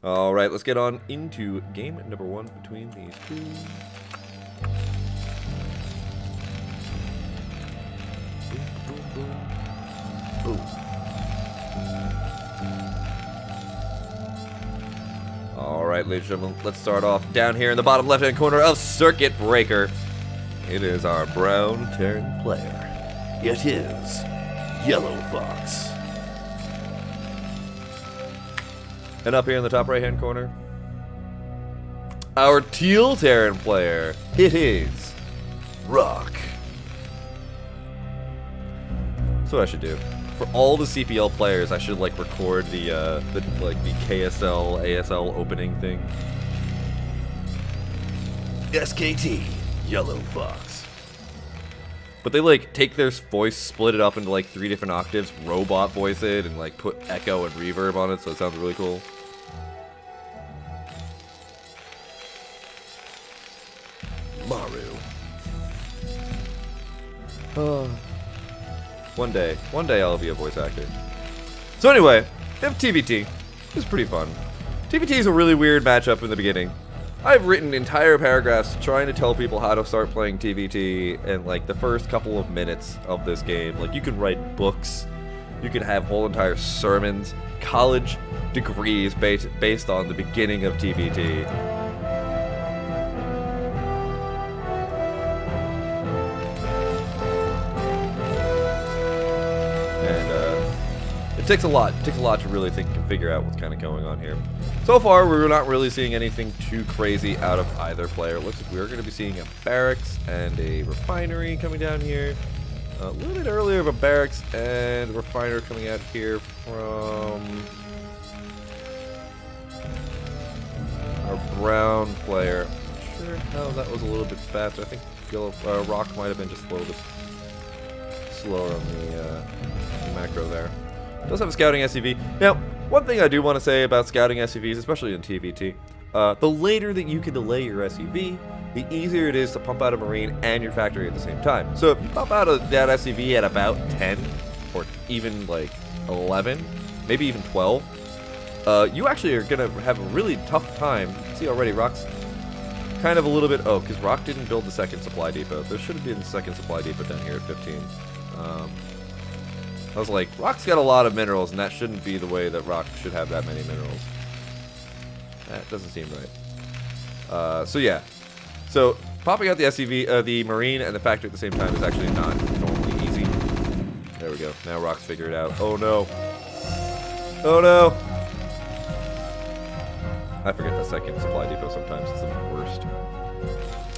Alright, let's get on into game number 1 between these two. Boom. Alright, ladies and gentlemen, let's start off down here in the bottom left-hand corner of Circuit Breaker. It is our brown Terran player. It is YellowFox. And up here in the top right-hand corner, our teal Terran player. It is Rock. That's what I should do. For all the CPL players, I should like record the KSL, ASL opening thing. SKT, YellowFox. But they like take their voice, split it up into like 3 different octaves, robot voice it, and like put echo and reverb on it, so it sounds really cool. Maru. One day I'll be a voice actor. So anyway, we have TVT. It's pretty fun. TVT is a really weird matchup in the beginning. I've written entire paragraphs trying to tell people how to start playing TVT in like the first couple of minutes of this game. Like you can write books, you can have whole entire sermons, college degrees based on the beginning of TVT. It takes a lot to really think and figure out what's kind of going on here. So far, we're not really seeing anything too crazy out of either player. It looks like we're going to be seeing a barracks and a refinery coming down here. A little bit earlier of a barracks and a refiner coming out here from our brown player. I'm not sure how that was a little bit faster. I think Rock might have been just a little bit slower on the macro there. Does have a scouting SCV. Now, one thing I do want to say about scouting SCVs, especially in TVT, the later that you can delay your SCV, the easier it is to pump out a Marine and your factory at the same time. So if you pump out that SCV at about 10, or even like 11, maybe even 12, you actually are going to have a really tough time. See already, Rock's kind of a little bit... Oh, because Rock didn't build the second supply depot. There should have been the second supply depot down here at 15. I was like, Rock's got a lot of minerals, and that shouldn't be the way that Rock should have that many minerals. That doesn't seem right. So yeah. So, popping out the SCV, the Marine and the factory at the same time is actually not normally easy. There we go. Now Rock's figured it out. Oh no. Oh no. I forget the second supply depot sometimes. It's the worst.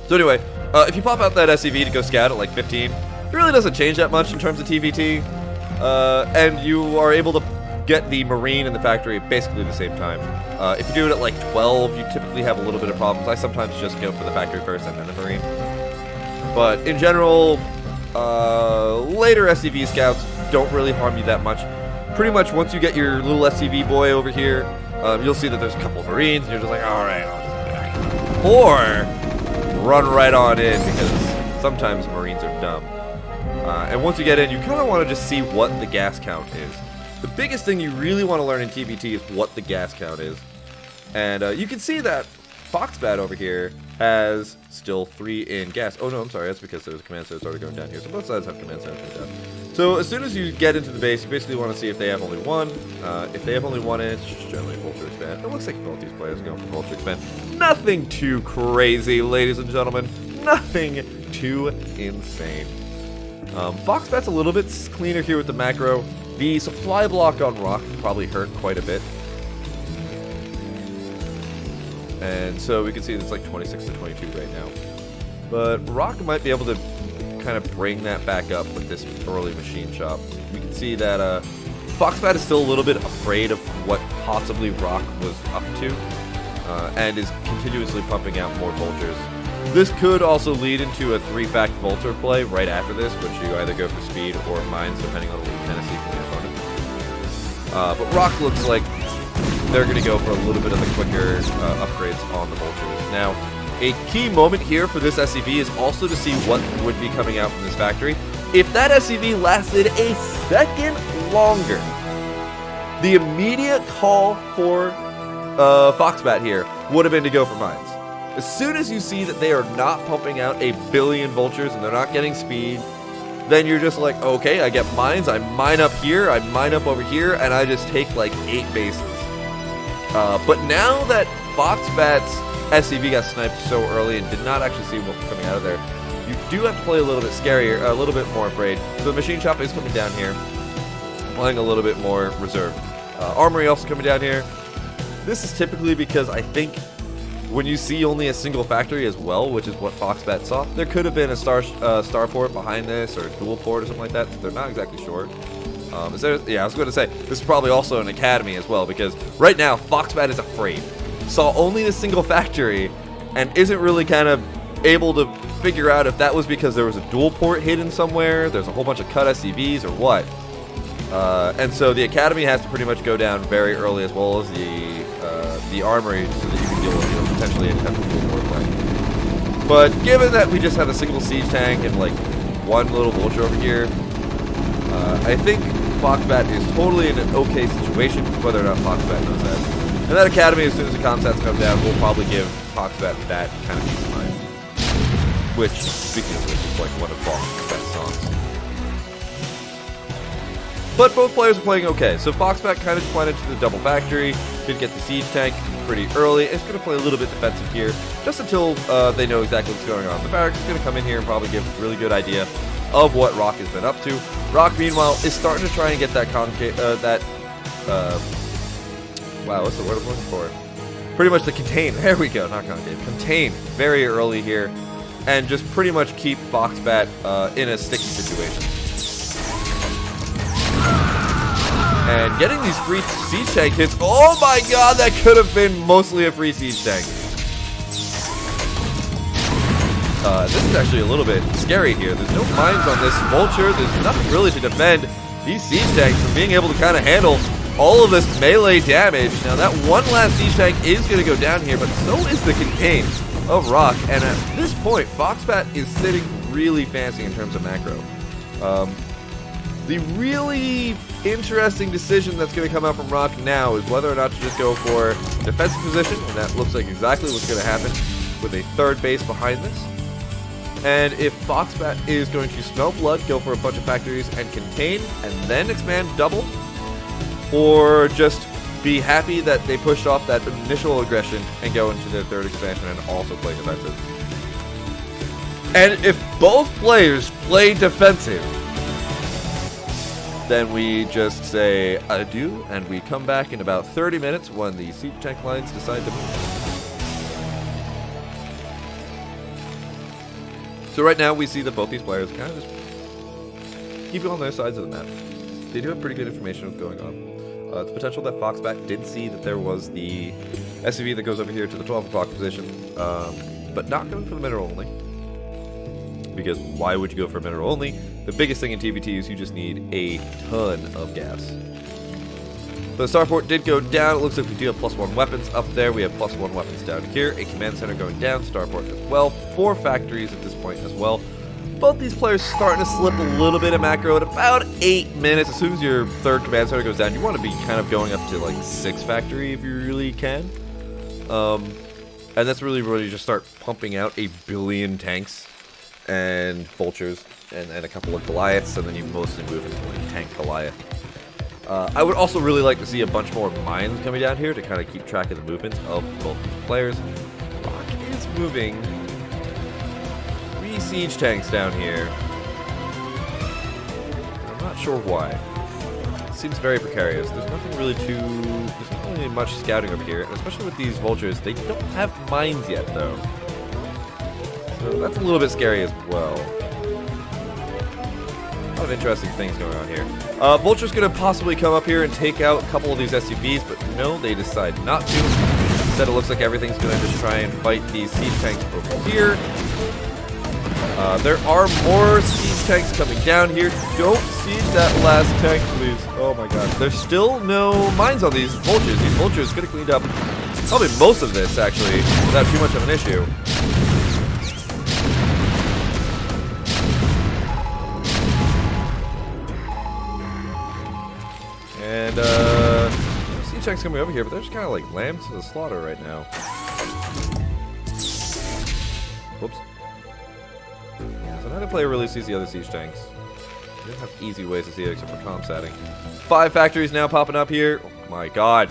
So anyway, if you pop out that SCV to go scout at like 15, it really doesn't change that much in terms of TVT. And you are able to get the Marine and the factory at basically the same time. If you do it at like 12, you typically have a little bit of problems. I sometimes just go for the factory first and then the Marine. But in general, later SCV scouts don't really harm you that much. Pretty much once you get your little SCV boy over here, you'll see that there's a couple of Marines, and you're just like, alright, I'll just back. Or run right on in, because sometimes Marines are dumb. And once you get in, you kind of want to just see what the gas count is. The biggest thing you really want to learn in TVT is what the gas count is. And you can see that Foxbat over here has still 3 in gas. Oh no, I'm sorry, that's because there's a command center already going down here. So both sides have command centers going down. So as soon as you get into the base, you basically want to see if they have only 1. If they have only 1 in, it's just generally Vulture Expand. It looks like both these players are going for Vulture Expand. Nothing too crazy, ladies and gentlemen. Nothing too insane. Foxbat's a little bit cleaner here with the macro. The supply block on Rock probably hurt quite a bit. And so we can see it's like 26 to 22 right now. But Rock might be able to kind of bring that back up with this early machine shop. We can see that Foxbat is still a little bit afraid of what possibly Rock was up to. And is continuously pumping out more vultures. This could also lead into a 3-fact Vulture play right after this, which you either go for speed or mines, depending on the Tennessee from your opponent. But Rock looks like they're going to go for a little bit of the quicker upgrades on the Vultures. Now, a key moment here for this SCV is also to see what would be coming out from this factory. If that SCV lasted a second longer, The immediate call for Foxbat here would have been to go for mines. As soon as you see that they are not pumping out a billion vultures and they're not getting speed, then you're just like, okay, I get mines, I mine up here, I mine up over here, and I just take like 8 bases. But now that Foxbat's SCV got sniped so early and did not actually see what was coming out of there, you do have to play a little bit scarier, a little bit more afraid. So the machine shop is coming down here, playing a little bit more reserved. Armory also coming down here. This is typically because I think when you see only a single factory as well, which is what Foxbat saw, there could have been a starport behind this or a dual port or something like that. So they're not exactly sure. Yeah, I was going to say, this is probably also an academy as well, because right now, Foxbat is afraid. Saw only the single factory and isn't really kind of able to figure out if that was because there was a dual port hidden somewhere, there's a whole bunch of cut SCVs, or what. And so the academy has to pretty much go down very early, as well as the armory, so that you can deal with potentially a dual port play. But given that we just have a single siege tank and like one little vulture over here, I think Foxbat is totally in an okay situation, whether or not Foxbat knows that. And that academy, as soon as the comsats come down, will probably give Foxbat that kind of peace of mind. Which, speaking of which, is like one of Fox's best songs. But both players are playing okay. So Foxbat kind of just went into the double factory, did get the siege tank pretty early. It's going to play a little bit defensive here, just until they know exactly what's going on. The barracks is going to come in here and probably give a really good idea of what Rock has been up to. Rock, meanwhile, is starting to try and get that wow, what's the word I'm looking for? Pretty much the contain. There we go, not concave. Contain very early here, and just pretty much keep Foxbat in a sticky situation. And getting these free siege tank hits. Oh my god, that could have been mostly a free siege tank. This is actually a little bit scary here. There's no mines on this vulture. There's nothing really to defend these siege tanks from being able to kind of handle all of this melee damage. Now that one last siege tank is going to go down here, but so is the contain of Rock. And at this point, Foxbat is sitting really fancy in terms of macro. The really interesting decision that's going to come out from Rock now is whether or not to just go for defensive position, and that looks like exactly what's going to happen with a third base behind this. And if Foxbat is going to smell blood, go for a bunch of factories and contain, and then expand double, or just be happy that they pushed off that initial aggression and go into their third expansion and also play defensive. And if both players play defensive, then we just say adieu, and we come back in about 30 minutes when the siege tank lines decide to move. So right now we see that both these players kind of just keep it on their sides of the map. They do have pretty good information of what's going on. It's potential that Foxbat did see that there was the SCV that goes over here to the 12 o'clock position, but not going for the mineral only. Because why would you go for mineral only? The biggest thing in TVT is you just need a ton of gas. So the starport did go down. It looks like we do have +1 weapons up there. We have +1 weapons down here. A command center going down. Starport as well. 4 factories at this point as well. Both these players starting to slip a little bit of macro at about 8 minutes. As soon as your third command center goes down, you want to be kind of going up to like 6 factory if you really can. And that's really where you just start pumping out a billion tanks and vultures and a couple of Goliaths, and then you mostly move into like tank Goliath. I would also really like to see a bunch more mines coming down here to kind of keep track of the movements of both players. Rock is moving 3 siege tanks down here. I'm not sure why. It seems very precarious. There's nothing really there's not really much scouting over here, and especially with these vultures, they don't have mines yet though. So that's a little bit scary as well. A lot of interesting things going on here. Vulture's going to possibly come up here and take out a couple of these SUVs, but no, they decide not to. Instead, it looks like everything's going to just try and fight these siege tanks over here. There are more siege tanks coming down here. Don't siege that last tank, please. Oh my god. There's still no mines on these vultures. These vultures could have cleaned up probably most of this, actually, without too much of an issue. And, Siege tanks coming over here, but they're just kind of like lambs to the slaughter right now. Whoops. So now the player really sees the other siege tanks. They don't have easy ways to see it except for comsatting. 5 factories now popping up here. Oh my god.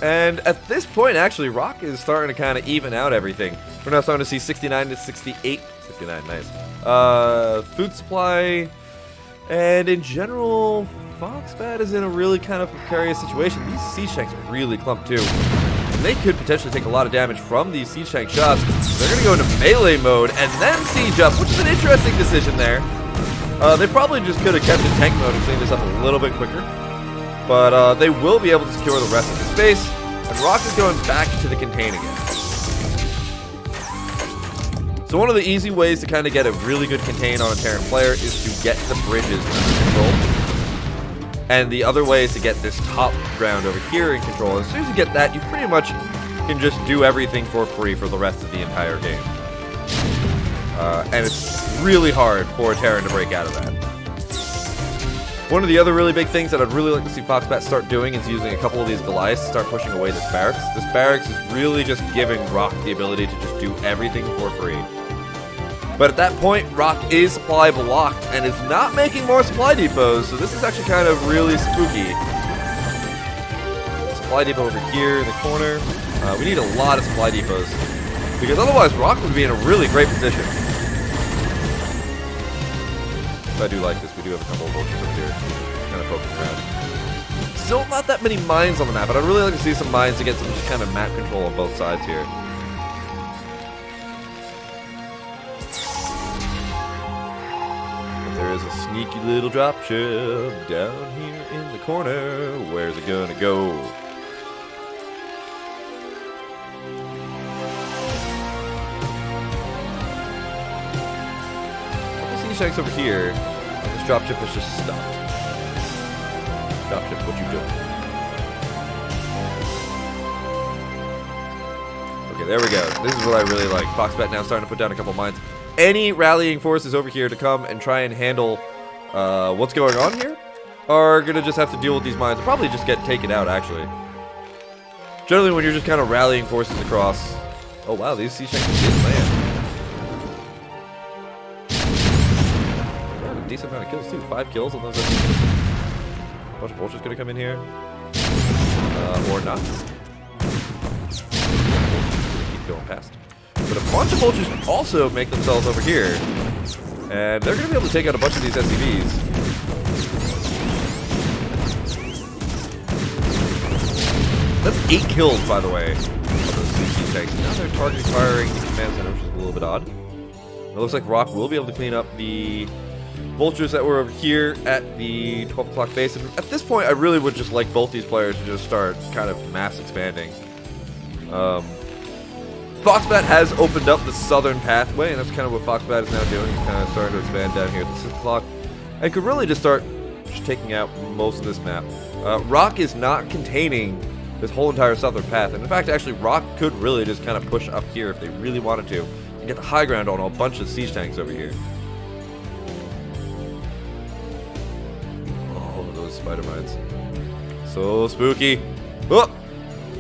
And at this point, actually, Rock is starting to kind of even out everything. We're now starting to see 69 to 68. 69, nice. Food supply. And in general, Foxbat is in a really kind of precarious situation. These siege tanks are really clumped too. And they could potentially take a lot of damage from these siege tank shots. They're going to go into melee mode and then siege up, which is an interesting decision there. They probably just could have kept in tank mode and cleaned this up a little bit quicker. But they will be able to secure the rest of the space. And Rock is going back to the contain again. So one of the easy ways to kind of get a really good contain on a Terran player is to get the bridges under control. And the other way is to get this top ground over here in control. As soon as you get that, you pretty much can just do everything for free for the rest of the entire game. And it's really hard for a Terran to break out of that. One of the other really big things that I'd really like to see Foxbat start doing is using a couple of these Goliaths to start pushing away this barracks. This barracks is really just giving Rock the ability to just do everything for free. But at that point, Rock is supply blocked and is not making more supply depots, so this is actually kind of really spooky. Supply depot over here in the corner. We need a lot of supply depots, because otherwise Rock would be in a really great position. But I do like this. We do have a couple of vultures up here, kind of poking around. Still not that many mines on the map, but I'd really like to see some mines to get some just kind of map control on both sides here. There is a sneaky little dropship down here in the corner. Where's it gonna go? Tanks over here. This dropship is just stopped. Dropship, what you doing? Okay, there we go. This is what I really like. Foxbat now starting to put down a couple mines. Any rallying forces over here to come and try and handle what's going on here are gonna just have to deal with these mines. They'll probably just get taken out, actually. Generally, when you're just kind of rallying forces across. Oh wow, these siege tanks did land. Decent amount of kills too. 5 kills on those. A bunch of vultures gonna come in here, or not. Keep going past. But a bunch of vultures also make themselves over here, and they're gonna be able to take out a bunch of these SCVs. That's 8 kills, by the way, on those CC tanks. Now they're targeting firing the command center, which is a little bit odd. It looks like Rock will be able to clean up the vultures that were over here at the 12 o'clock base. And at this point, I really would just like both these players to just start kind of mass expanding. Foxbat has opened up the southern pathway, and that's kind of what Foxbat is now doing. He's kind of starting to expand down here at the 6 o'clock. And could really just start just taking out most of this map. Rock is not containing this whole entire southern path. And in fact, actually, Rock could really just kind of push up here if they really wanted to and get the high ground on a bunch of siege tanks over here. Spider mines. So spooky. Oh!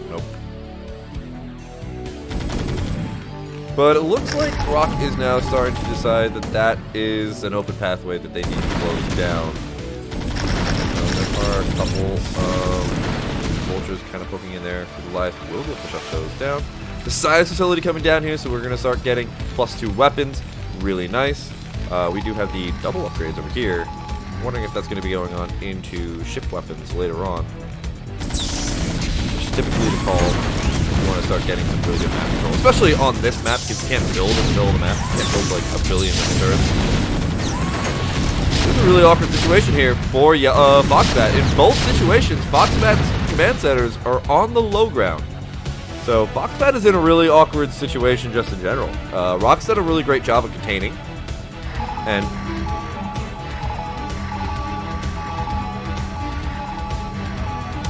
Nope. But it looks like Rock is now starting to decide that that is an open pathway that they need to close down. There are a couple of vultures kind of poking in there. The Goliath will be able to shut those down. The science facility coming down here, so we're going to start getting +2 weapons. Really nice. We do have the double upgrades over here. Wondering if that's going to be going on into ship weapons later on. Which is typically the call if you want to start getting some really good map control. Especially on this map, because you can't build in the middle of the map. You can't build like a billion turrets. This is a really awkward situation here for Foxbat. In both situations, Foxbat's command centers are on the low ground. So Foxbat is in a really awkward situation just in general. Rock's done a really great job of containing. And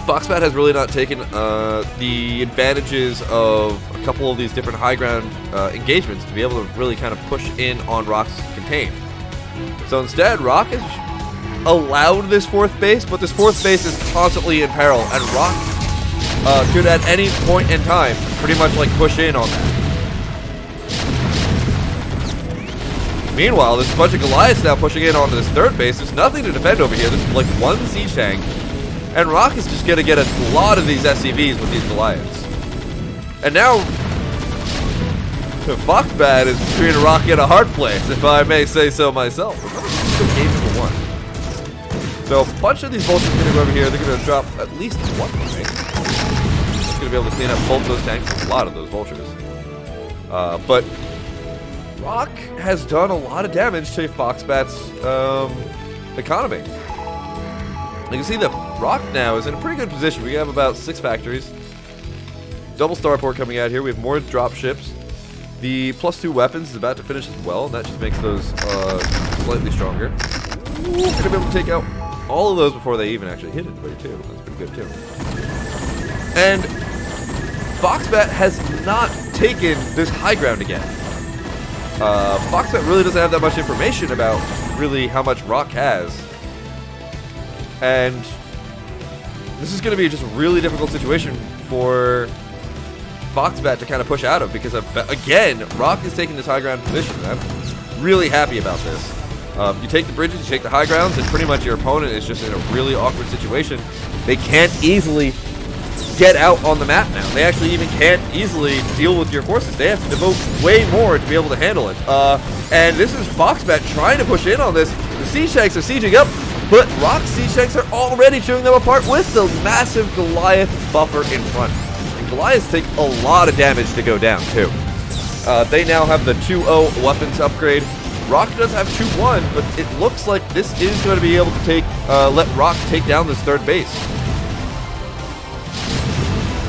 Foxbat has really not taken the advantages of a couple of these different high ground engagements to be able to really kind of push in on Rock's contain. So instead, Rock is allowed this 4th base, but this 4th base is constantly in peril, and Rock could at any point in time pretty much like push in on that. Meanwhile, there's a bunch of Goliaths now pushing in onto this 3rd base. There's nothing to defend over here. There's like 1 siege tank, and Rock is just gonna get a lot of these SCVs with these Goliaths. And now, Foxbat is treating Rock in a hard place, if I may say so myself. Remember, this is still game number 1. So a bunch of these vultures are gonna go over here. They're gonna drop at least 1, I think. Just gonna be able to clean up both those tanks, a lot of those vultures. But Rock has done a lot of damage to Foxbat's economy. You can see that Rock now is in a pretty good position. We have about 6 factories. Double starport coming out here. We have more drop ships. The +2 weapons is about to finish as well, and that just makes those slightly stronger. We're going to be able to take out all of those before they even actually hit anybody too. That's pretty good too. And Foxbat has not taken this high ground again. Foxbat really doesn't have that much information about really how much Rock has. And this is going to be just a really difficult situation for Foxbat to kind of push out of, because again, Rock is taking this high ground position. I'm really happy about this. You take the bridges, you take the high grounds, and pretty much your opponent is just in a really awkward situation. They can't easily get out on the map now. They actually even can't easily deal with your forces. They have to devote way more to be able to handle it. And this is Foxbat trying to push in on this. The siege tanks are sieging up, but Rock's siege tanks are already chewing them apart with the massive Goliath buffer in front. And Goliaths take a lot of damage to go down too. They now have the 2-0 weapons upgrade. Rock does have 2-1, but it looks like this is going to be able to let Rock take down this 3rd base.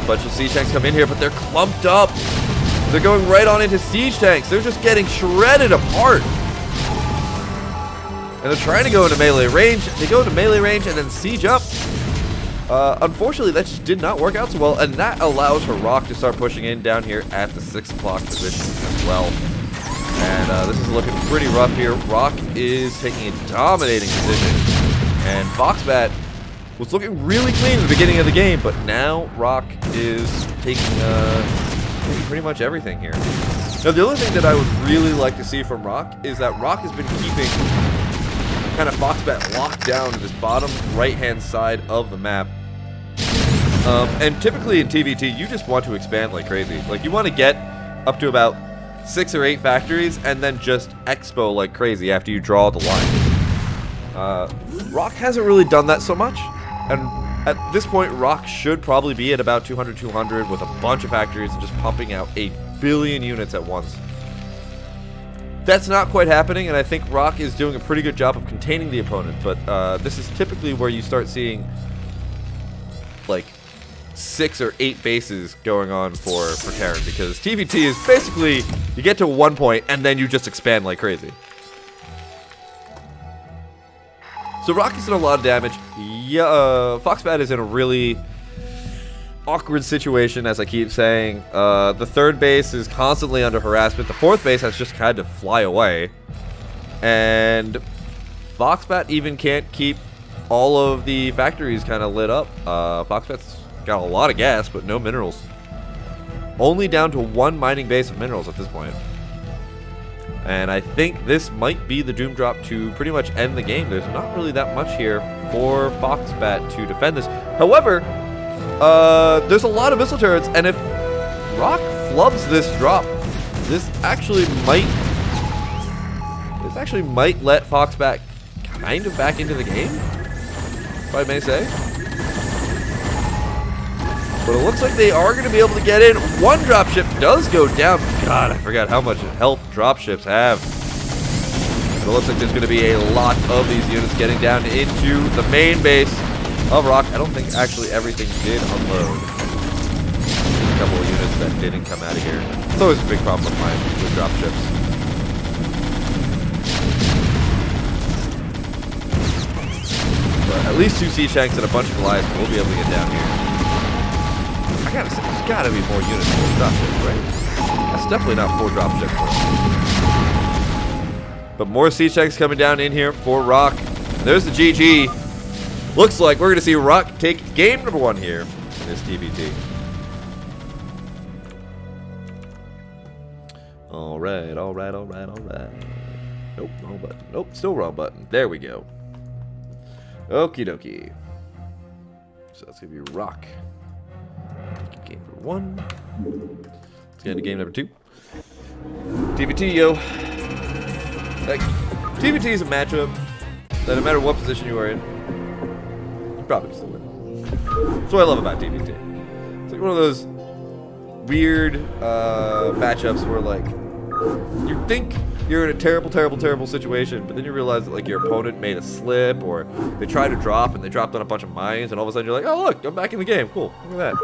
A bunch of siege tanks come in here, but they're clumped up. They're going right on into siege tanks. They're just getting shredded apart. And they're trying to go into melee range. They go into melee range and then siege up. Unfortunately, that just did not work out so well, and that allows for Rock to start pushing in down here at the 6 o'clock position as well. And this is looking pretty rough here. Rock is taking a dominating position, and Foxbat was looking really clean at the beginning of the game, but now Rock is taking pretty much everything here. Now, the other thing that I would really like to see from Rock is that Rock has been keeping kind of Foxbat locked down to this bottom right-hand side of the map. And typically in TVT, you just want to expand like crazy. Like, you want to get up to about 6 or 8 factories and then just expo like crazy after you draw the line. Rock hasn't really done that so much. And at this point, Rock should probably be at about 200 with a bunch of factories and just pumping out 8 billion units at once. That's not quite happening, and I think Rock is doing a pretty good job of containing the opponent, but this is typically where you start seeing like 6 or 8 bases going on for Terran, because TVT is basically, you get to one point and then you just expand like crazy. So Rock has done a lot of damage. Yeah, Foxbat is in a really awkward situation, as I keep saying. The 3rd base is constantly under harassment. The 4th base has just had to fly away. And Foxbat even can't keep all of the factories kind of lit up. Foxbat's got a lot of gas, but no minerals. Only down to 1 mining base of minerals at this point. And I think this might be the Doom Drop to pretty much end the game. There's not really that much here for Foxbat to defend this. However, there's a lot of missile turrets, and if Rock flubs this drop, this actually might let Foxbat kind of back into the game, if I may say. But it looks like they are going to be able to get in. 1 dropship does go down. God, I forgot how much health dropships have. But it looks like there's going to be a lot of these units getting down into the main base of Rock. I don't think actually everything did unload. There's a couple of units that didn't come out of here. It's always a big problem of mine with dropships. But at least 2 siege tanks and a bunch of Goliaths will be able to get down here. I gotta say, there's gotta be more units for dropships, right? That's definitely not 4 dropships. But more siege tanks coming down in here for Rock. There's the GG. Looks like we're going to see Rock take game number 1 here in this TVT. Alright, alright, alright, alright. Nope, wrong button. Nope, still wrong button. There we go. Okie dokie. So that's going to be Rock. Taking game number 1. Let's get into game number 2. TVT, yo. Like, TVT is a matchup that no matter what position you are in, you probably can still win. That's what I love about TVT. It's like one of those weird matchups where, like, you think you're in a terrible, terrible, terrible situation, but then you realize that, like, your opponent made a slip, or they tried to drop and they dropped on a bunch of mines, and all of a sudden you're like, oh, look, I'm back in the game. Cool. Look at that.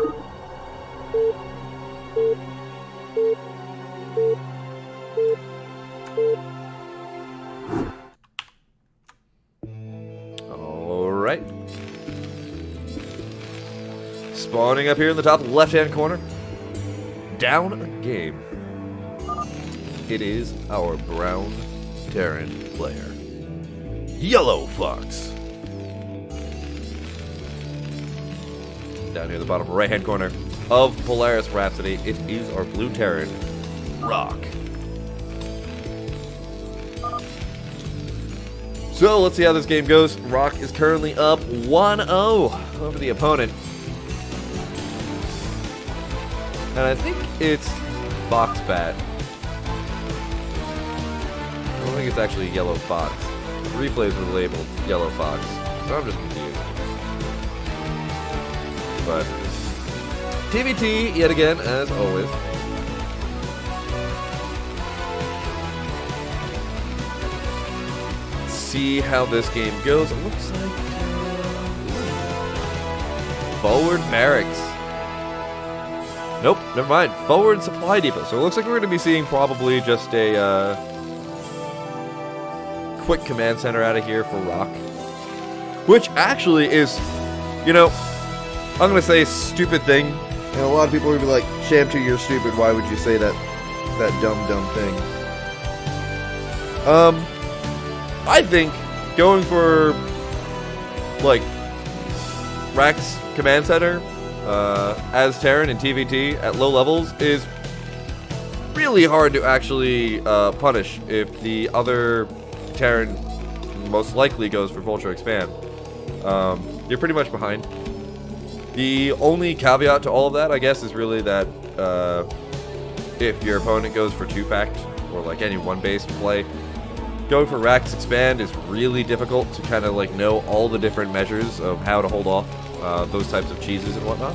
Alright. Spawning up here in the top left-hand corner. Down a game. It is our brown Terran player, YellowFox. Down here in the bottom right-hand corner of Polaris Rhapsody, it is our blue Terran, Rock. So let's see how this game goes. Rock is currently up 1-0 over the opponent. And I think it's Foxbat. I don't think it's actually YellowFox. The replays were labeled YellowFox, so I'm just confused. But TVT yet again, as always. See how this game goes. It looks like forward barracks. Nope, never mind. Forward supply depot. So it looks like we're going to be seeing probably just a quick command center out of here for Rock, which actually is, you know, I'm going to say a stupid thing, and a lot of people will be like, Schamtoo, you're stupid. Why would you say that dumb thing? I think going for, like, Rack's command center as Terran in TVT at low levels is really hard to actually punish if the other Terran most likely goes for Vulture Expand. You're pretty much behind. The only caveat to all of that, I guess, is really that if your opponent goes for 2-fact or like any 1-base play, going for Rack's Expand is really difficult to kind of like know all the different measures of how to hold off those types of cheeses and whatnot.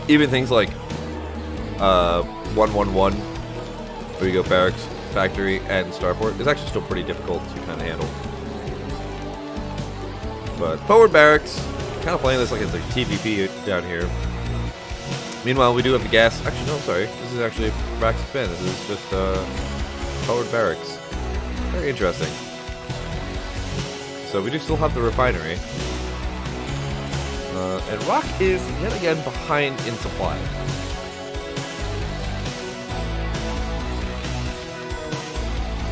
Even things like 1-1-1, where you go Barracks, Factory, and Starport, is actually still pretty difficult to kind of handle. But forward Barracks, kind of playing this like it's like TVP down here. Meanwhile, we do have the gas. Actually, no, I'm sorry. This is actually Rack's Expand. This is just forward Barracks. Very interesting. So we do still have the refinery. And Rock is yet again behind in supply.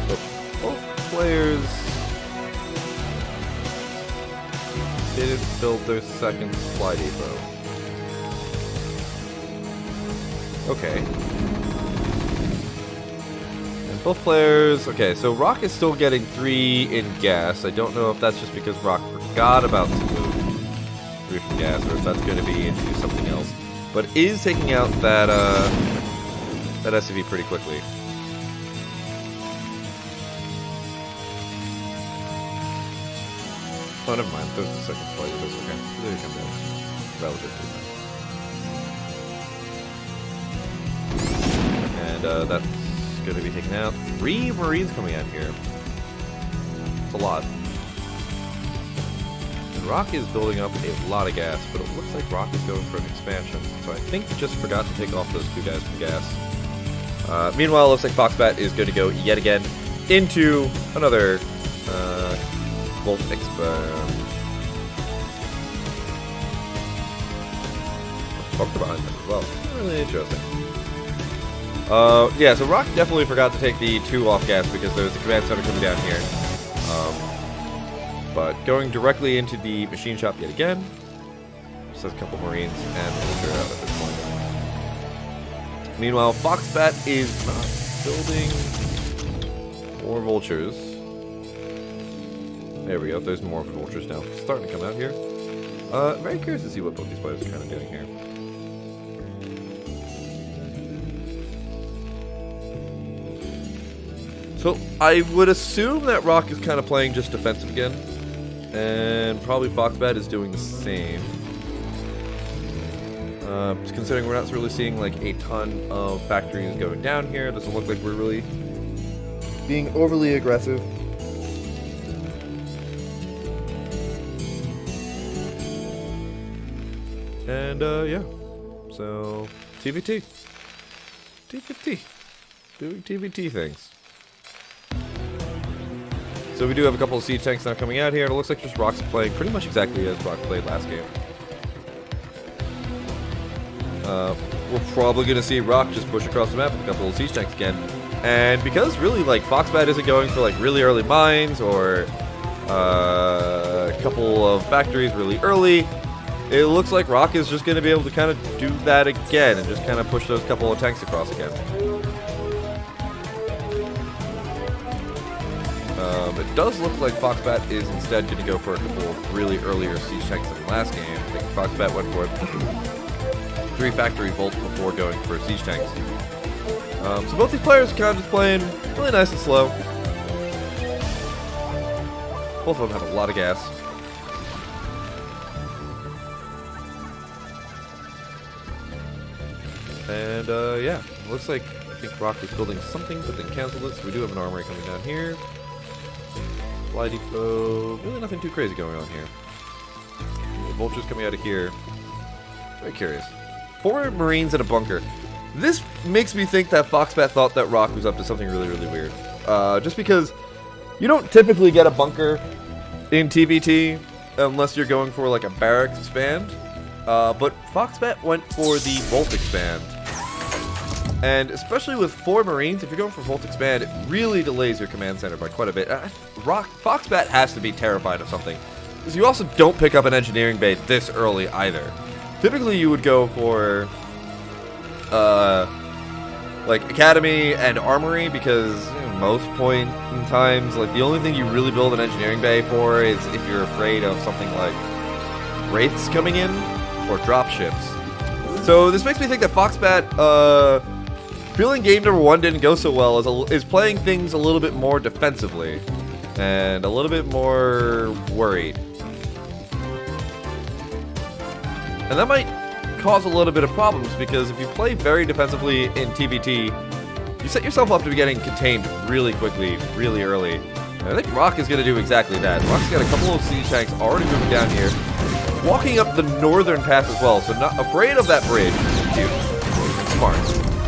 So both players didn't build their second supply depot. Okay. And both players... Okay, so Rock is still getting 3 in gas. I don't know if that's just because Rock forgot about to move 3 from gas, or if that's going to be into something else. But is taking out that, that SCV pretty quickly. Oh, never mind. There's the second flight of this. Okay. There you come down. Relatively. And that's going to be taken out. 3 Marines coming out here. It's a lot. And Rock is building up a lot of gas, but it looks like Rock is going for an expansion. So I think he just forgot to take off those 2 guys from gas. Meanwhile, it looks like Foxbat is going to go yet again into another Volt Expand. Bunker behind them as well. Really interesting. Yeah, so Rock definitely forgot to take the 2 off gas because there's a command center coming down here. But going directly into the machine shop yet again. Just has a couple Marines and we'll figure it out at this point. Meanwhile, Foxbat is not building more vultures. There we go, there's more vultures now. Starting to come out here. Very curious to see what both these players are kind of doing here. So, I would assume that Rock is kind of playing just defensive again. And probably Foxbat is doing the same. Considering we're not really seeing like a ton of factories going down here, doesn't look like we're really being overly aggressive. And yeah, so TVT, doing TVT things. So we do have a couple of siege tanks now coming out here, and it looks like just Rock's playing pretty much exactly as Rock played last game. We're probably going to see Rock just push across the map with a couple of siege tanks again. And because really, like, Foxbat isn't going for, like, really early mines or a couple of factories really early, it looks like Rock is just going to be able to kind of do that again and just kind of push those couple of tanks across again. It does look like Foxbat is instead going to go for a couple of really earlier siege tanks than the last game. I think Foxbat went for 3 factory bolts before going for siege tanks. So both these players are kind of just playing really nice and slow. Both of them have a lot of gas. And yeah, looks like I think Rock was building something but then canceled it, so we do have an armory coming down here. Fly depot, really nothing too crazy going on here. Vultures coming out of here. Very curious. 4 Marines in a bunker. This makes me think that Foxbat thought that Rock was up to something really, really weird. Just because you don't typically get a bunker in TVT unless you're going for like a barracks expand. But Foxbat went for the Volt expand. And especially with 4 Marines, if you're going for Volt expand, it really delays your command center by quite a bit. Foxbat has to be terrified of something. Because you also don't pick up an engineering bay this early either. Typically you would go for like Academy and Armory because most point in times, like the only thing you really build an engineering bay for is if you're afraid of something like Wraiths coming in or dropships. So this makes me think that Foxbat, feeling game number 1 didn't go so well, is playing things a little bit more defensively and a little bit more worried. And that might cause a little bit of problems because if you play very defensively in TVT, you set yourself up to be getting contained really quickly, really early. And I think Rock is going to do exactly that. Rock's got a couple of siege tanks already moving down here, walking up the northern pass as well, so not afraid of that bridge. Cute. Smart.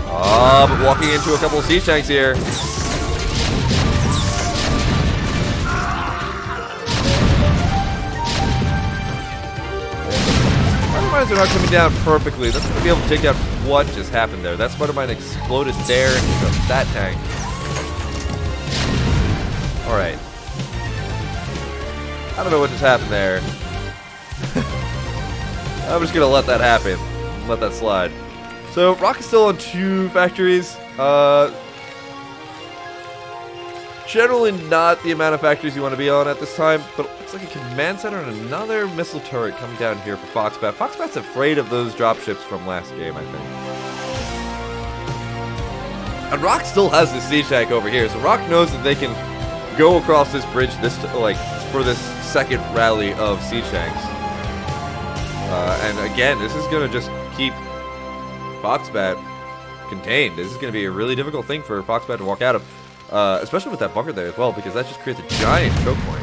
But walking into a couple of siege tanks here. Spider-Mines are not coming down perfectly. That's going to be able to take out what just happened there. That Spider-Mine exploded there and took out that tank. Alright. I don't know what just happened there. I'm just going to let that happen. Let that slide. So, Rock is still on 2 factories. Generally not the amount of factories you want to be on at this time, but it looks like a command center and another missile turret coming down here for Foxbat. Foxbat's afraid of those dropships from last game, I think. And Rock still has this siege tank over here, so Rock knows that they can go across this bridge for this second rally of siege tanks. And again, this is going to just keep Foxbat contained. This is going to be a really difficult thing for Foxbat to walk out of, especially with that bunker there as well, because that just creates a giant choke point.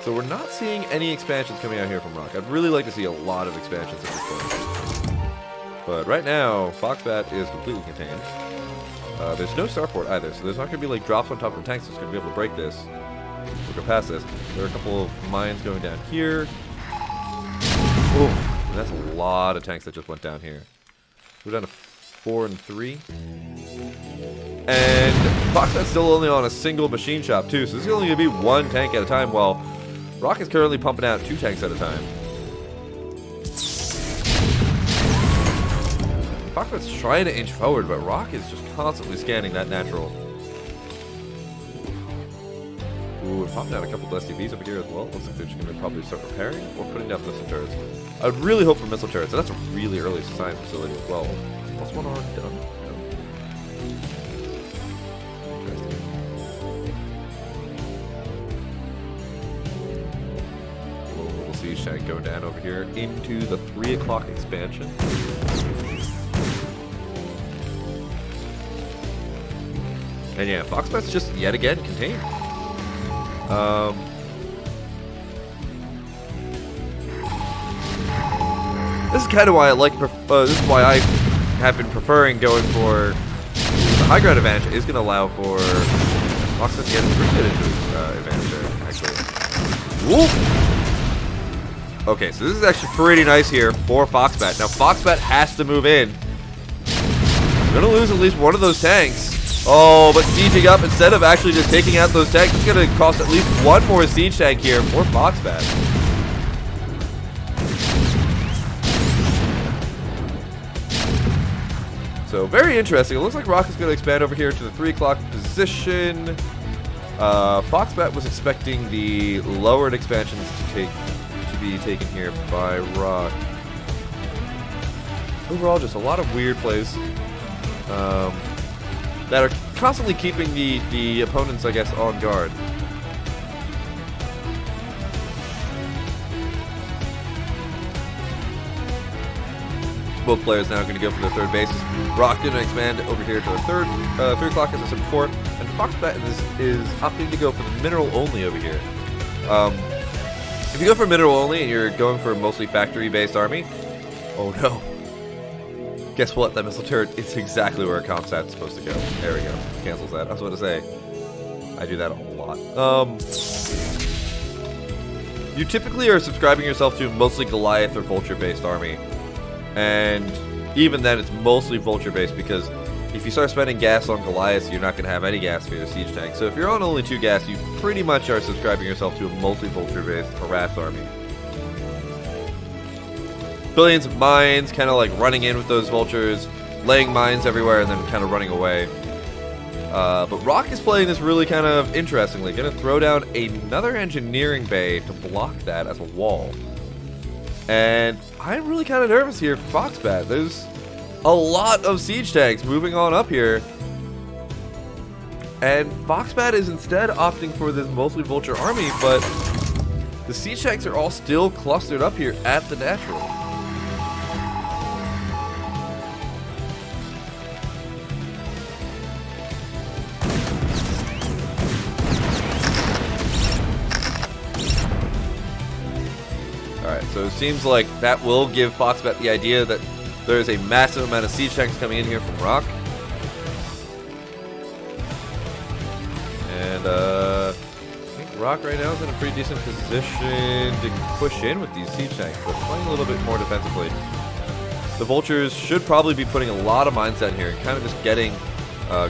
So we're not seeing any expansions coming out here from Rock. I'd really like to see a lot of expansions at this point. But right now, Foxbat is completely contained. There's no starport either, so there's not going to be like drops on top of the tanks that's going to be able to break this. We'll go past this. There are a couple of mines going down here. Ooh, And that's a lot of tanks that just went down here. We're down to 4 and 3. And Foxbat's still only on a single machine shop too, so this is only going to be 1 tank at a time, while Rock is currently pumping out 2 tanks at a time. Foxbat's trying to inch forward, but Rock is just constantly scanning that natural. Ooh, we're popping out a couple of SCVs over here as well. Looks like they're just going to probably start repairing or putting down missile turrets. I would really hope for missile turrets, so that's a really early science facility as well. Plus 1 already done. No. Interesting. We'll see Shank go down over here into the 3 o'clock expansion. And yeah, Foxbat's just yet again contained. This is kind of why I like. This is why I have been preferring going for the high ground advantage. Is going to allow for Foxbat to get a pretty good advantage there, actually. Whoop! Okay, so this is actually pretty nice here for Foxbat. Now Foxbat has to move in. We're going to lose at least one of those tanks. Oh, but sieging up instead of actually just taking out those tanks, it's going to cost at least 1 more siege tank here for Foxbat. So very interesting. It looks like Rock is going to expand over here to the 3 o'clock position. Foxbat was expecting the lowered expansions to be taken here by Rock. Overall, just a lot of weird plays. That are constantly keeping the opponents, I guess, on guard. Both players now going to go for their third bases. Rock going to expand over here to the 3 o'clock, as I said before, and Foxbat is opting to go for the mineral only over here. If you go for mineral only and you're going for a mostly factory-based army, oh no. Guess what? That missile turret is exactly where a ComSat's supposed to go. There we go. Cancels that. I was about to say, I do that a lot. You typically are subscribing yourself to mostly Goliath or Vulture-based army. And even then, it's mostly Vulture-based because if you start spending gas on Goliaths, you're not going to have any gas for your siege tank. So if you're on only 2 gas, you pretty much are subscribing yourself to a mostly Vulture-based harass army. Billions of mines, kind of like running in with those vultures, laying mines everywhere, and then kind of running away. But Rock is playing this really kind of interestingly. Going to throw down another engineering bay to block that as a wall. And I'm really kind of nervous here for Foxbat. There's a lot of siege tanks moving on up here. And Foxbat is instead opting for this mostly vulture army, but the siege tanks are all still clustered up here at the natural. So it seems like that will give Foxbat the idea that there's a massive amount of siege tanks coming in here from Rock. And I think Rock right now is in a pretty decent position to push in with these siege tanks, but playing a little bit more defensively. The Vultures should probably be putting a lot of mines down here and kind of just getting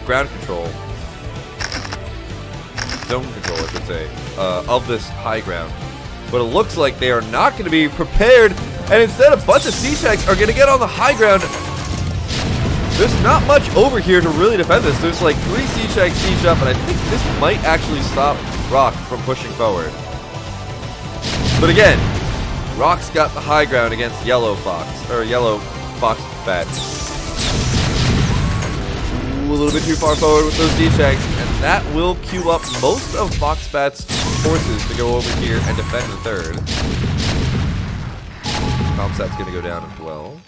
ground control, zone control I should say, of this high ground. But it looks like they are not going to be prepared, and instead a bunch of siege tanks are going to get on the high ground. There's not much over here to really defend this. There's like 3 siege tanks siege up, and I think this might actually stop Rock from pushing forward. But again, Rock's got the high ground against YellowFox, or YellowFoxbat. A little bit too far forward with those siege tanks, and that will queue up most of Foxbat's forces to go over here and defend the 3rd. ComSat's going to go down as well.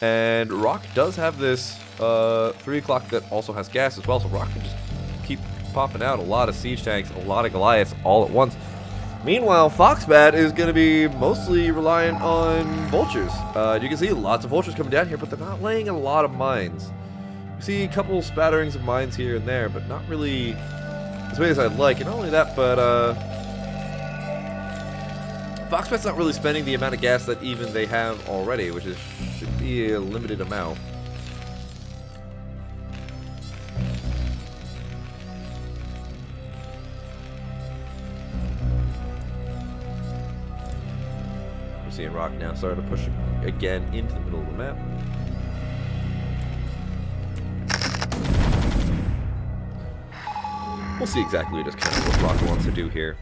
And Rock does have this 3 o'clock that also has gas as well, so Rock can just keep popping out a lot of siege tanks, a lot of Goliaths all at once. Meanwhile, Foxbat is going to be mostly reliant on vultures. You can see lots of vultures coming down here, but they're not laying a lot of mines. You see a couple spatterings of mines here and there, but not really as many as I'd like. And not only that, but Foxbat's not really spending the amount of gas that even they have already, which should be a limited amount. We're seeing Rock now starting to push again into the middle of the map. We'll see exactly just kind of what Rock wants to do here.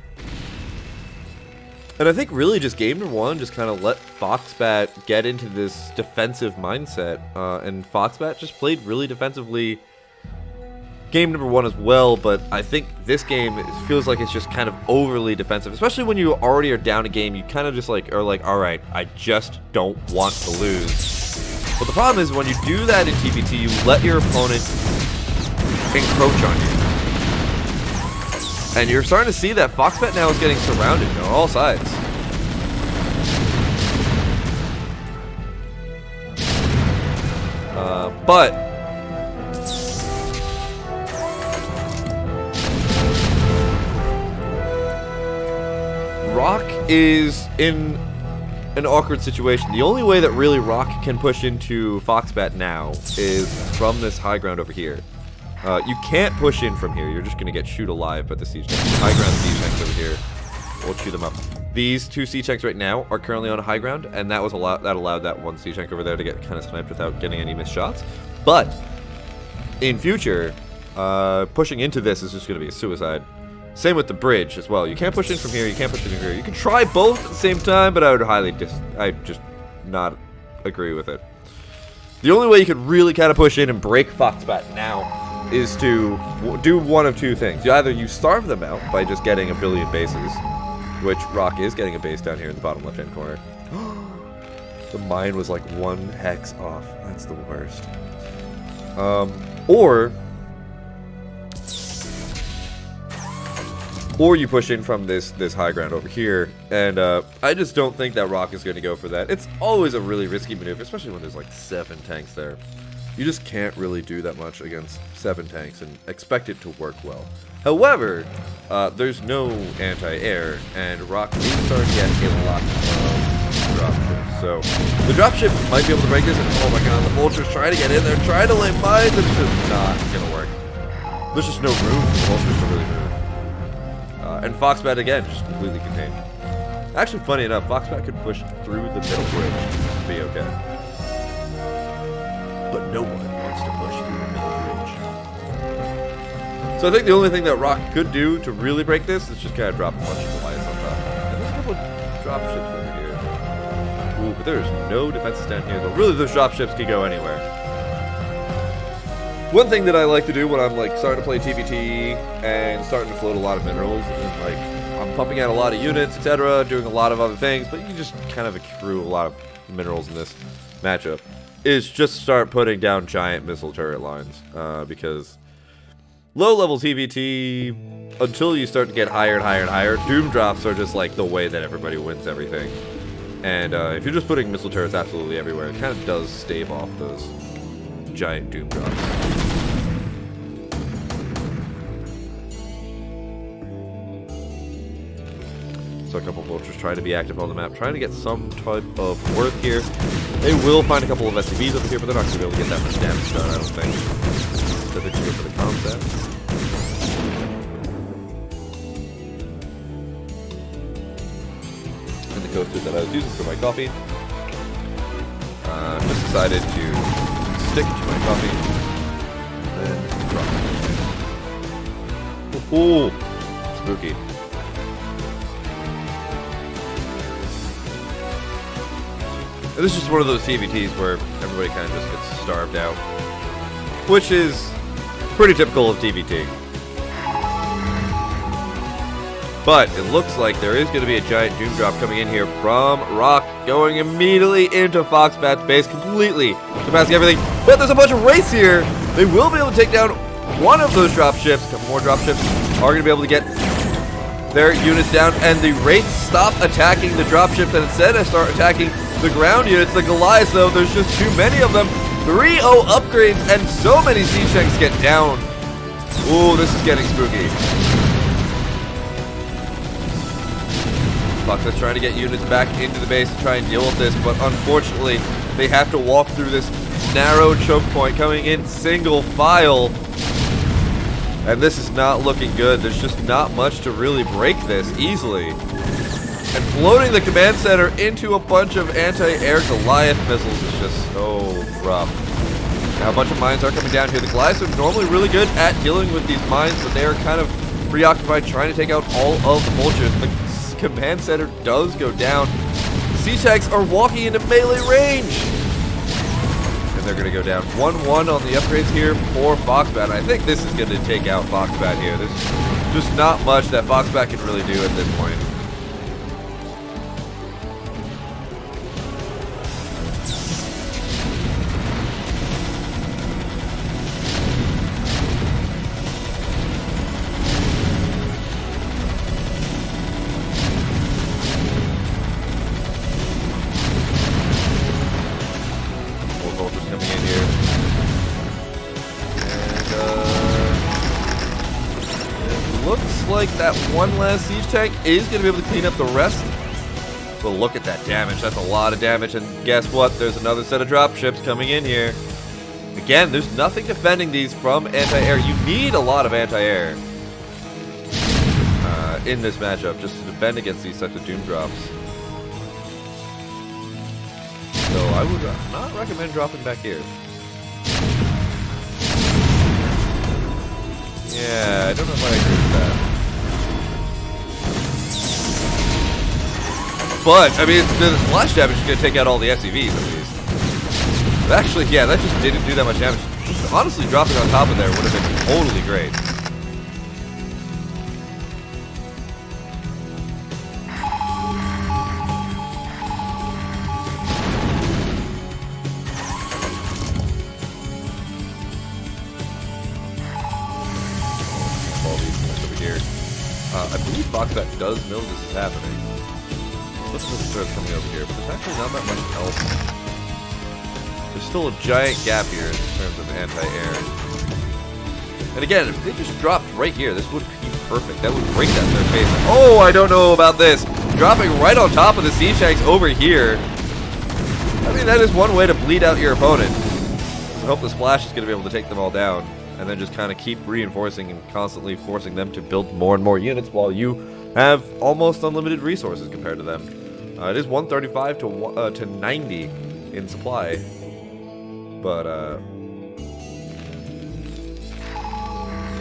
And I think really just game number one just kind of let Foxbat get into this defensive mindset. And Foxbat just played really defensively game number one as well. But I think this game, it feels like it's just kind of overly defensive. Especially when you already are down a game, you kind of just like are like, alright, I just don't want to lose. But the problem is when you do that in TVT, you let your opponent encroach on you. And you're starting to see that Foxbat now is getting surrounded on all sides. But Rock is in an awkward situation. The only way that really Rock can push into Foxbat now is from this high ground over here. You can't push in from here. You're just going to get shoot alive by the siege tanks. High ground siege tanks over here. We'll chew them up. These two siege tanks right now are currently on high ground, and that allowed that one siege tank over there to get kind of sniped without getting any missed shots. But in future, pushing into this is just going to be a suicide. Same with the bridge as well. You can't push in from here. You can't push in from here. You can try both at the same time, but I would just not agree with it. The only way you could really kind of push in and break Foxbat now is to do one of two things. Either you starve them out by just getting a billion bases, which Rock is getting a base down here in the bottom left-hand corner. The mine was like 1 hex off. That's the worst. Or you push in from this high ground over here, and I just don't think that Rock is going to go for that. It's always a really risky maneuver, especially when there's like 7 tanks there. You just can't really do that much against 7 tanks and expect it to work well. However, there's no anti-air, and Rock is starting to get a lot of dropships. So the dropship might be able to break this, and oh my god, the vultures trying to get in there, trying to lay mines, and it's just not going to work. There's just no room for the vultures to really move. And Foxbat again, just completely contained. Actually, funny enough, Foxbat could push through the middle bridge and be okay. But no one wants to push through the middle bridge. So I think the only thing that Rock could do to really break this is just kind of drop a bunch of Goliaths on top. And there's a couple of dropships over here. Ooh, but there's no defenses down here. So really, those dropships can go anywhere. One thing that I like to do when I'm like starting to play TVT and starting to float a lot of minerals, and like I'm pumping out a lot of units, etc., doing a lot of other things, but you just kind of accrue a lot of minerals in this matchup, is just start putting down giant missile turret lines, because low-level TVT, until you start to get higher and higher and higher, doom drops are just like the way that everybody wins everything. And if you're just putting missile turrets absolutely everywhere, it kind of does stave off those giant doom drops. So a couple of vultures trying to be active on the map, trying to get some type of worth here. They will find a couple of SCVs over here, but they're not going to be able to get that much damage done, I don't think. So they can go for the concept. And the coaster that I was using for my coffee. Just decided to stick to my coffee. And then drop it. Oh, spooky. This is just one of those TVTs where everybody kind of just gets starved out, which is pretty typical of TVT. But it looks like there is going to be a giant doom drop coming in here from Rock, going immediately into Foxbat's base, completely surpassing everything. But there's a bunch of wraiths here. They will be able to take down one of those dropships. A couple more dropships are going to be able to get their units down, and the wraiths stop attacking the dropships and instead start attacking the ground units. The Goliaths, though, there's just too many of them. 3-0 upgrades, and so many siege tanks get down. Ooh, this is getting spooky. Fox is trying to get units back into the base to try and deal with this, but unfortunately, they have to walk through this narrow choke point coming in single file. And this is not looking good. There's just not much to really break this easily. And floating the command center into a bunch of anti-air Goliath missiles is just so rough. Now a bunch of mines are coming down here. The Goliaths are normally really good at dealing with these mines, but they are kind of preoccupied trying to take out all of the vultures. The command center does go down. The siege tanks are walking into melee range. And they're going to go down 1-1 on the upgrades here for Foxbat. I think this is going to take out Foxbat here. There's just not much that Foxbat can really do at this point. Like that one last siege tank is going to be able to clean up the rest. But look at that damage. That's a lot of damage. And guess what? There's another set of dropships coming in here. Again, there's nothing defending these from anti-air. You need a lot of anti-air in this matchup just to defend against these types of doom drops. So I would not recommend dropping back here. Yeah, I don't know if I agree with that. But, I mean, the splash damage is going to take out all the SCVs at least. But actually, yeah, that just didn't do that much damage. Honestly, dropping on top of there would have been totally great. All these things over here. I believe Foxbat does know this is happening. Let's look at the threats coming over here, but there's actually not that much else. There's still a giant gap here in terms of anti-air. And again, if they just dropped right here, this would be perfect. That would break that third base. Oh, I don't know about this. Dropping right on top of the siege tanks over here. I mean, that is one way to bleed out your opponent. I hope the splash is going to be able to take them all down. And then just kind of keep reinforcing and constantly forcing them to build more and more units while you have almost unlimited resources compared to them. It is 135 to 90 in supply, but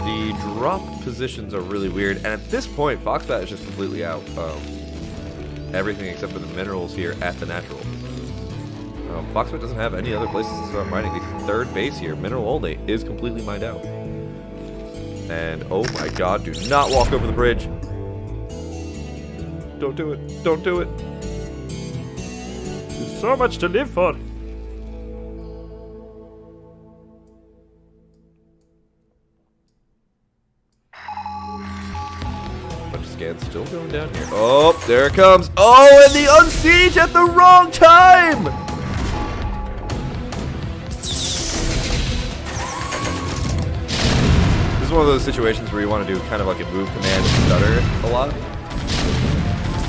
the drop positions are really weird. And at this point, Foxbat is just completely out of everything except for the minerals here at the natural. Foxbat doesn't have any other places to start mining. The third base here, mineral only, is completely mined out. And oh my god, do not walk over the bridge. Don't do it. Don't do it. There's so much to live for. Bunch of scans still going down here. Oh, there it comes. Oh, and the unsiege at the wrong time. This is one of those situations where you want to do kind of like a move command and stutter a lot.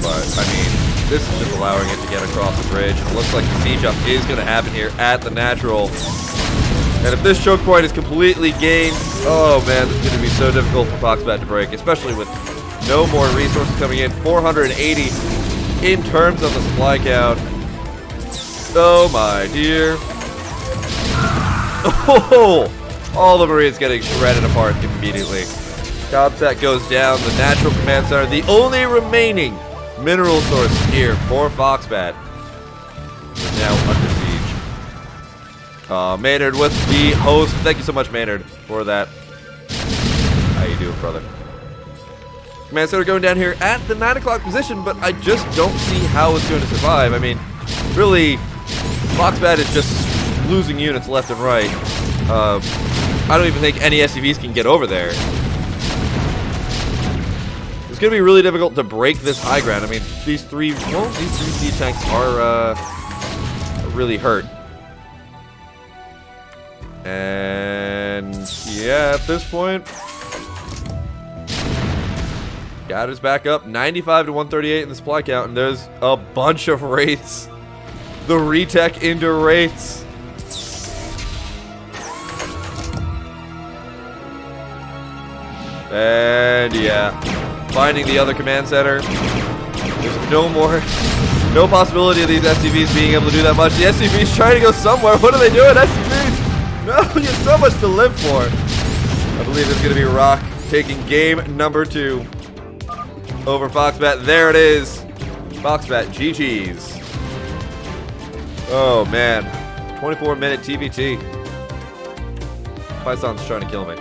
But, I mean, this is just allowing it to get across the bridge. And it looks like the siege up is going to happen here at the natural. And if this choke point is completely gained, oh man, this is going to be so difficult for Foxbat to break, especially with no more resources coming in. 480 in terms of the supply count. Oh my dear. Oh, all the Marines getting shredded apart immediately. Comsat goes down, the natural command center, the only remaining mineral source here for Foxbat is now under siege. Maynard with the host. Thank you so much, Maynard, for that. How you doing, brother? Command center going down here at the 9 o'clock position, but I just don't see how it's going to survive. I mean, really, Foxbat is just losing units left and right. I don't even think any SCVs can get over there. It's going to be really difficult to break this high ground. I mean, these three siege tanks are really hurt. And yeah, at this point, Gathers back up, 95 to 138 in the supply count, and there's a bunch of Wraiths. The retech into Wraiths. And yeah, finding the other command center. There's no possibility of these SCVs being able to do that much. The SCVs trying to go somewhere. What are they doing, SCVs? No, you have so much to live for. I believe it's going to be Rock taking game number 2 over Foxbat. There it is. Foxbat, GG's. Oh, man. 24-minute TVT. Python's trying to kill me.